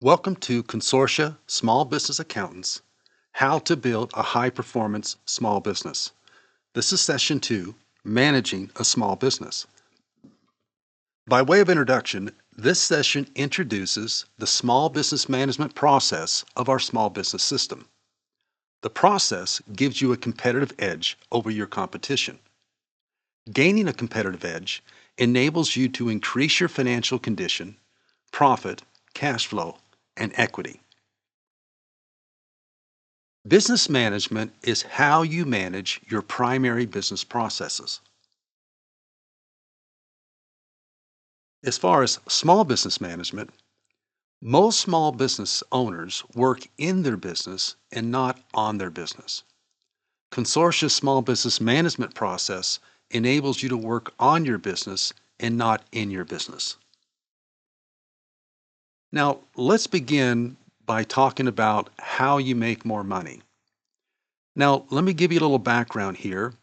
Welcome to Consortia Small Business Accountants, How to Build a High-Performance Small Business. This is Session 2, Managing a Small Business. By way of introduction, this session introduces the small business management process of our small business system. The process gives you a competitive edge over your competition. Gaining a competitive edge enables you to increase your financial condition, profit, cash flow, and equity. Business management is how you manage your primary business processes. As far as small business management, most small business owners work in their business and not on their business. Consortia's small business management process enables you to work on your business and not in your business. Now, let's begin by talking about how you make more money. Now, let me give you a little background here.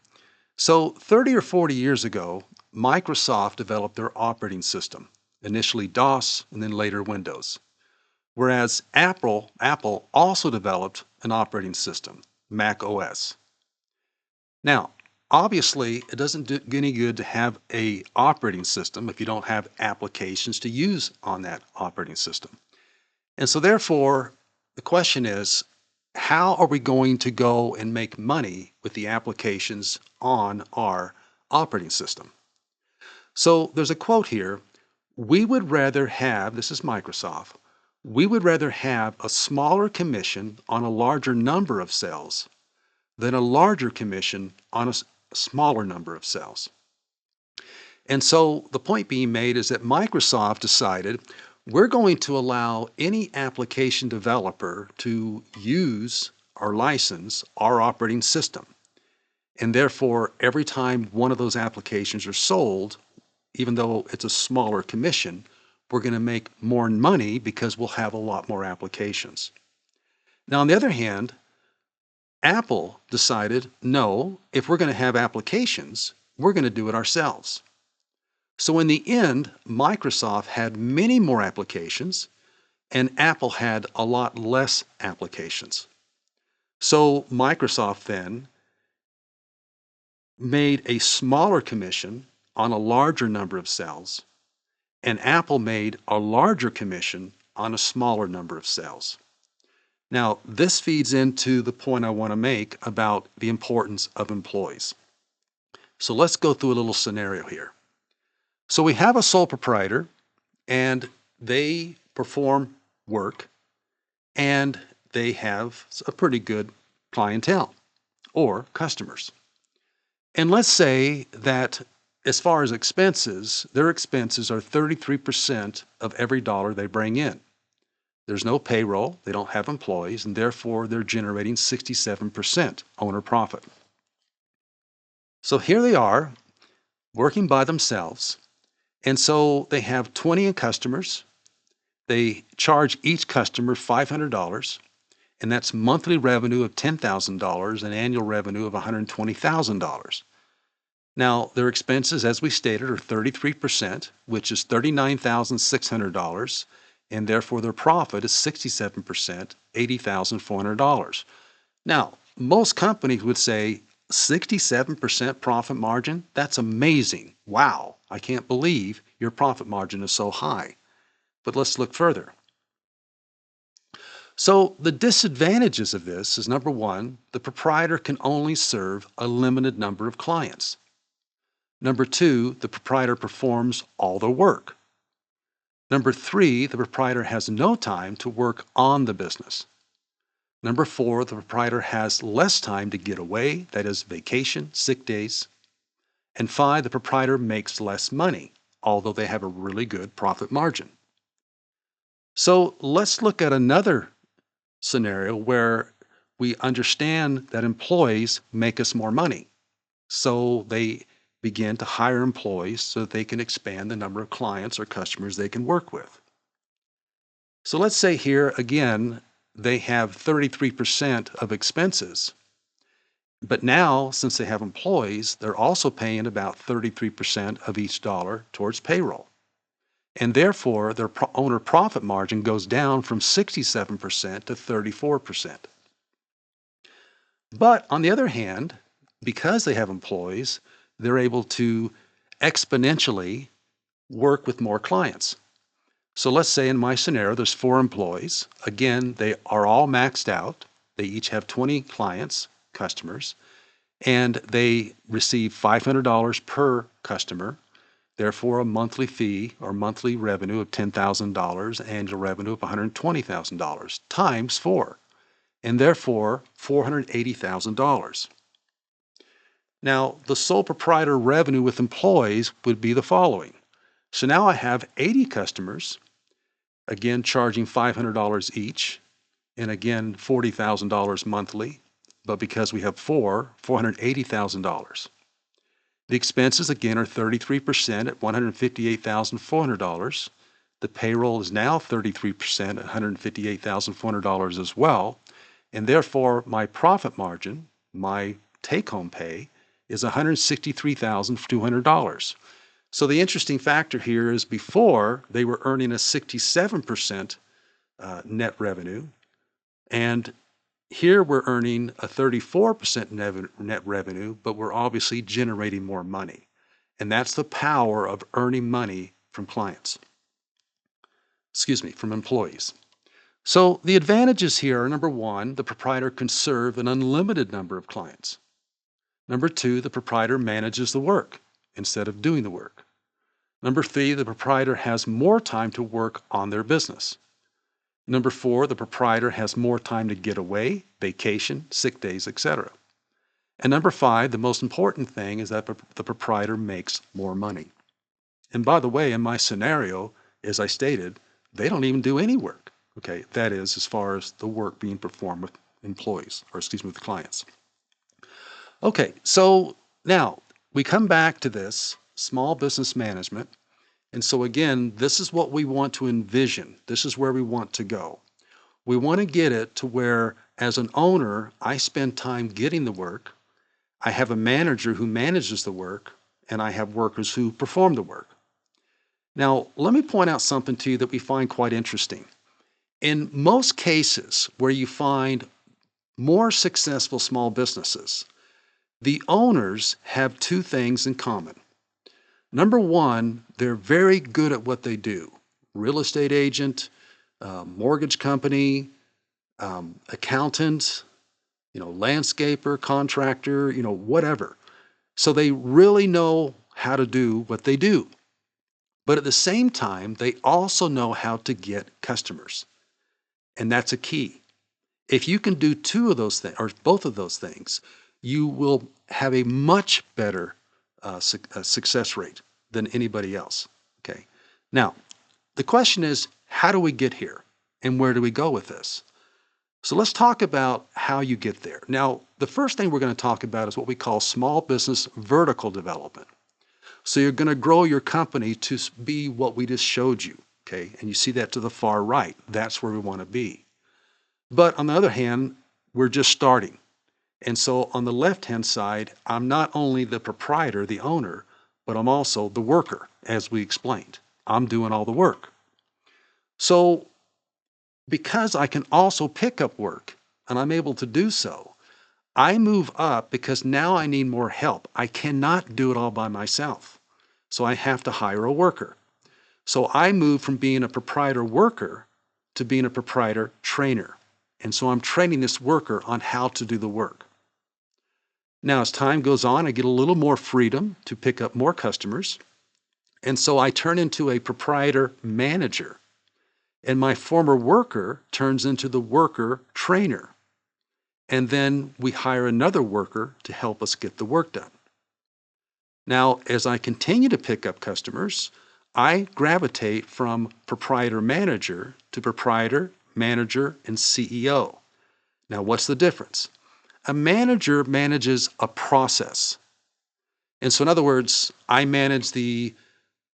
So 30 or 40 years ago, Microsoft developed their operating system, initially DOS and then later Windows. Whereas Apple also developed an operating system, Mac OS. Now, obviously, it doesn't do any good to have an operating system if you don't have applications to use on that operating system. And so therefore, the question is, how are we going to go and make money with the applications on our operating system? So there's a quote here, we would rather have, this is Microsoft, we would rather have a smaller commission on a larger number of sales than a larger commission on a smaller number of sales. And so the point being made is that Microsoft decided we're going to allow any application developer to use or license our operating system. And therefore, every time one of those applications are sold, even though it's a smaller commission, we're going to make more money because we'll have a lot more applications. Now, on the other hand, Apple decided, no, if we're going to have applications, we're going to do it ourselves. So in the end, Microsoft had many more applications and Apple had a lot less applications. So Microsoft then made a smaller commission on a larger number of sales, and Apple made a larger commission on a smaller number of sales. Now, this feeds into the point I want to make about the importance of employees. So let's go through a little scenario here. So we have a sole proprietor, and they perform work, and they have a pretty good clientele or customers. And let's say that as far as expenses, their expenses are 33% of every dollar they bring in. There's no payroll, they don't have employees, and therefore they're generating 67% owner profit. So here they are working by themselves. And so they have 20 customers. They charge each customer $500, and that's monthly revenue of $10,000 and annual revenue of $120,000. Now, their expenses, as we stated, are 33%, which is $39,600, and therefore their profit is 67%, $80,400. Now, most companies would say 67% profit margin, that's amazing. Wow, I can't believe your profit margin is so high. But let's look further. So the disadvantages of this is, number one, the proprietor can only serve a limited number of clients. Number two, the proprietor performs all the work. Number three, the proprietor has no time to work on the business. Number four, the proprietor has less time to get away, that is vacation, sick days. And five, the proprietor makes less money, although they have a really good profit margin. So let's look at another scenario where we understand that employees make us more money. So they begin to hire employees so that they can expand the number of clients or customers they can work with. So let's say here again, they have 33% of expenses. But now, since they have employees, they're also paying about 33% of each dollar towards payroll. And therefore, their owner profit margin goes down from 67% to 34%. But on the other hand, because they have employees, they're able to exponentially work with more clients. So let's say in my scenario, there's 4 employees. Again, they are all maxed out. They each have 20 clients, customers, and they receive $500 per customer. Therefore, a monthly fee or monthly revenue of $10,000, annual revenue of $120,000 times 4, and therefore $480,000. Now, the sole proprietor revenue with employees would be the following. So now I have 80 customers, again charging $500 each, and again $40,000 monthly, but because we have 4, $480,000. The expenses again are 33% at $158,400. The payroll is now 33% at $158,400 as well, and therefore my profit margin, my take-home pay, is $163,200. So the interesting factor here is before they were earning a 67% net revenue, and here we're earning a 34% net revenue, but we're obviously generating more money. And that's the power of earning money from clients. From employees. So the advantages here are, number 1, the proprietor can serve an unlimited number of clients. Number 2, the proprietor manages the work instead of doing the work. Number 3, the proprietor has more time to work on their business. Number 4, the proprietor has more time to get away, vacation, sick days, etc. And number 5, the most important thing is that the proprietor makes more money. And by the way, in my scenario, as I stated, they don't even do any work. Okay, that is as far as the work being performed with employees, or with clients. Okay, so now we come back to this small business management. And so again, this is what we want to envision. This is where we want to go. We want to get it to where, as an owner, I spend time getting the work, I have a manager who manages the work, and I have workers who perform the work. Now, let me point out something to you that we find quite interesting. In most cases where you find more successful small businesses, the owners have 2 things in common. Number 1, they're very good at what they do. Real estate agent, mortgage company, accountant, landscaper, contractor, whatever. So they really know how to do what they do. But at the same time, they also know how to get customers. And that's a key. If you can do 2 of those things, or both of those things, you will have a much better success rate than anybody else. Okay. Now, the question is, how do we get here? And where do we go with this? So let's talk about how you get there. Now, the first thing we're going to talk about is what we call small business vertical development. So you're going to grow your company to be what we just showed you. Okay. And you see that to the far right. That's where we want to be. But on the other hand, we're just starting. And so on the left-hand side, I'm not only the proprietor, the owner, but I'm also the worker, as we explained. I'm doing all the work. So because I can also pick up work, and I'm able to do so, I move up because now I need more help. I cannot do it all by myself. So I have to hire a worker. So I move from being a proprietor worker to being a proprietor trainer. And so I'm training this worker on how to do the work. Now, as time goes on, I get a little more freedom to pick up more customers. And so I turn into a proprietor manager. And my former worker turns into the worker trainer. And then we hire another worker to help us get the work done. Now, as I continue to pick up customers, I gravitate from proprietor manager to proprietor, manager, and CEO. Now, what's the difference? A manager manages a process. And so in other words, I manage the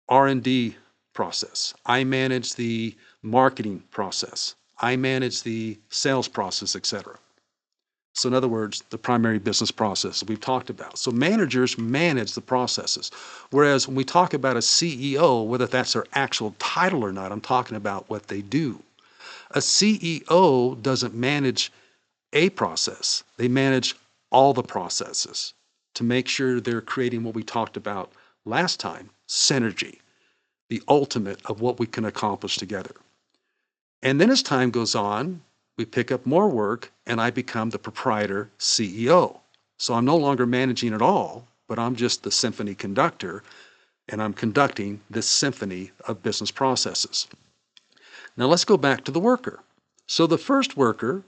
R&D process. I manage the marketing process. I manage the sales process, etc. So in other words, the primary business process we've talked about. So managers manage the processes. Whereas when we talk about a CEO, whether that's their actual title or not, I'm talking about what they do. A CEO doesn't manage a process. They manage all the processes to make sure they're creating what we talked about last time, synergy, the ultimate of what we can accomplish together. And then as time goes on, we pick up more work and I become the proprietor CEO. So I'm no longer managing it all, but I'm just the symphony conductor and I'm conducting this symphony of business processes. Now let's go back to the worker. So the first worker,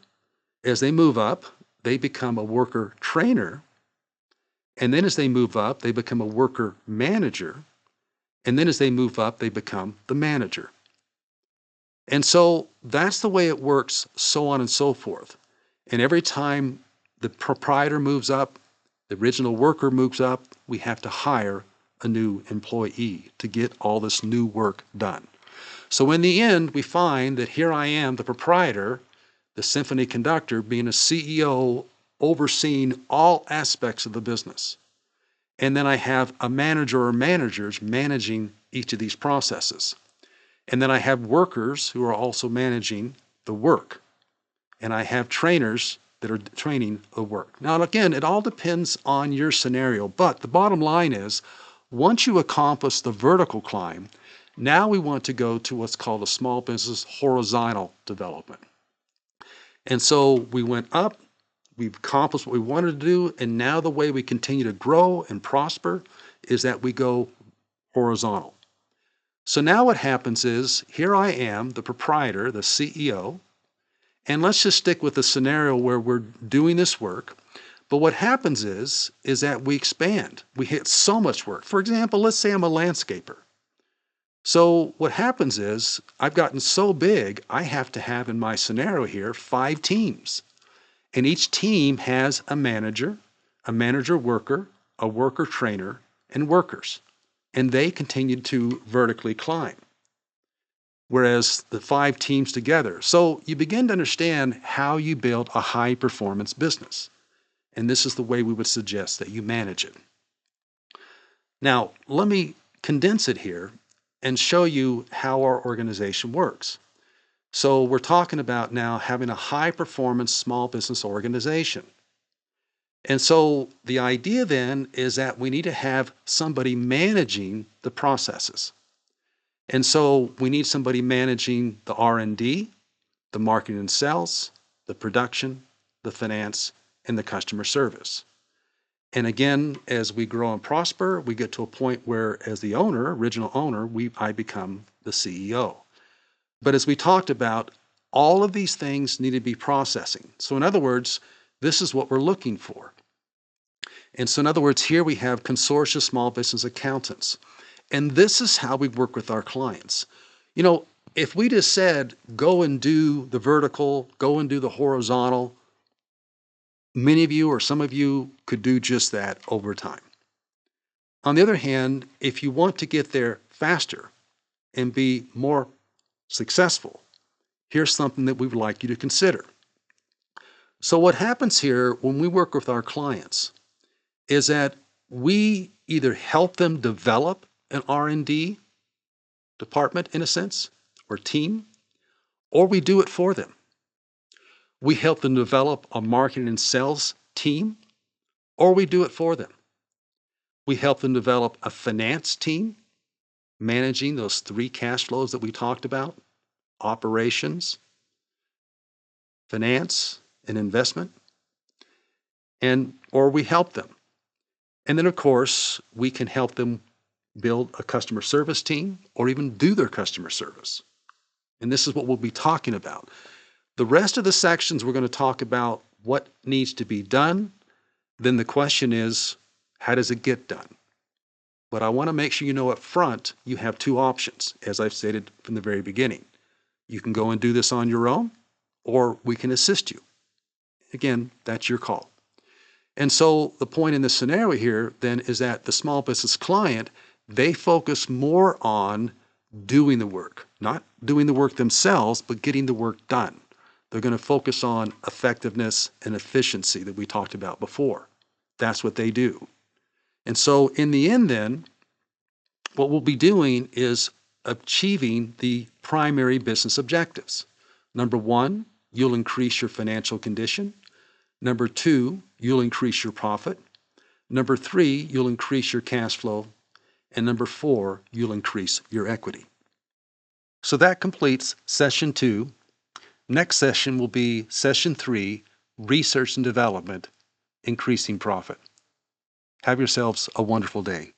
as they move up, they become a worker trainer. And then as they move up, they become a worker manager. And then as they move up, they become the manager. And so that's the way it works, so on and so forth. And every time the proprietor moves up, the original worker moves up, we have to hire a new employee to get all this new work done. So in the end, we find that here I am, the proprietor, the symphony conductor, being a CEO, overseeing all aspects of the business. And then I have a manager or managers managing each of these processes. And then I have workers who are also managing the work. And I have trainers that are training the work. Now, again, it all depends on your scenario, but the bottom line is, once you accomplish the vertical climb, now we want to go to what's called a small business horizontal development. And so we went up, we've accomplished what we wanted to do, and now the way we continue to grow and prosper is that we go horizontal. So now what happens is, here I am, the proprietor, the CEO, and let's just stick with the scenario where we're doing this work. But what happens is that we expand. We hit so much work. For example, let's say I'm a landscaper. So what happens is I've gotten so big, I have to have in my scenario here 5 teams. And each team has a manager worker, a worker trainer, and workers. And they continue to vertically climb. Whereas the 5 teams together. So you begin to understand how you build a high performance business. And this is the way we would suggest that you manage it. Now, let me condense it here and show you how our organization works. So we're talking about now having a high performance small business organization. And so the idea then is that we need to have somebody managing the processes. And so we need somebody managing the R&D, the marketing and sales, the production, the finance, and the customer service. And again, as we grow and prosper, we get to a point where as the owner, original owner, I become the CEO. But as we talked about, all of these things need to be processing. So in other words, this is what we're looking for. And so in other words, here we have consortia small business accountants. And this is how we work with our clients. You know, if we just said, go and do the vertical, go and do the horizontal, many of you or some of you could do just that over time. On the other hand, if you want to get there faster and be more successful, here's something that we would like you to consider. So what happens here when we work with our clients is that we either help them develop an R&D department in a sense, or team, or we do it for them. We help them develop a marketing and sales team, or we do it for them. We help them develop a finance team, managing those 3 cash flows that we talked about, operations, finance, and investment, or we help them. And then, of course, we can help them build a customer service team or even do their customer service. And this is what we'll be talking about. The rest of the sections, we're going to talk about what needs to be done. Then the question is, how does it get done? But I want to make sure you know up front, you have 2 options, as I've stated from the very beginning. You can go and do this on your own, or we can assist you. Again, that's your call. And so the point in this scenario here then is that the small business client, they focus more on doing the work, not doing the work themselves, but getting the work done. They're going to focus on effectiveness and efficiency that we talked about before. That's what they do. And so in the end then, what we'll be doing is achieving the primary business objectives. Number one, you'll increase your financial condition. Number two, you'll increase your profit. Number three, you'll increase your cash flow. And number four, you'll increase your equity. So that completes session 2. Next session will be session 3, research and development, increasing profit. Have yourselves a wonderful day.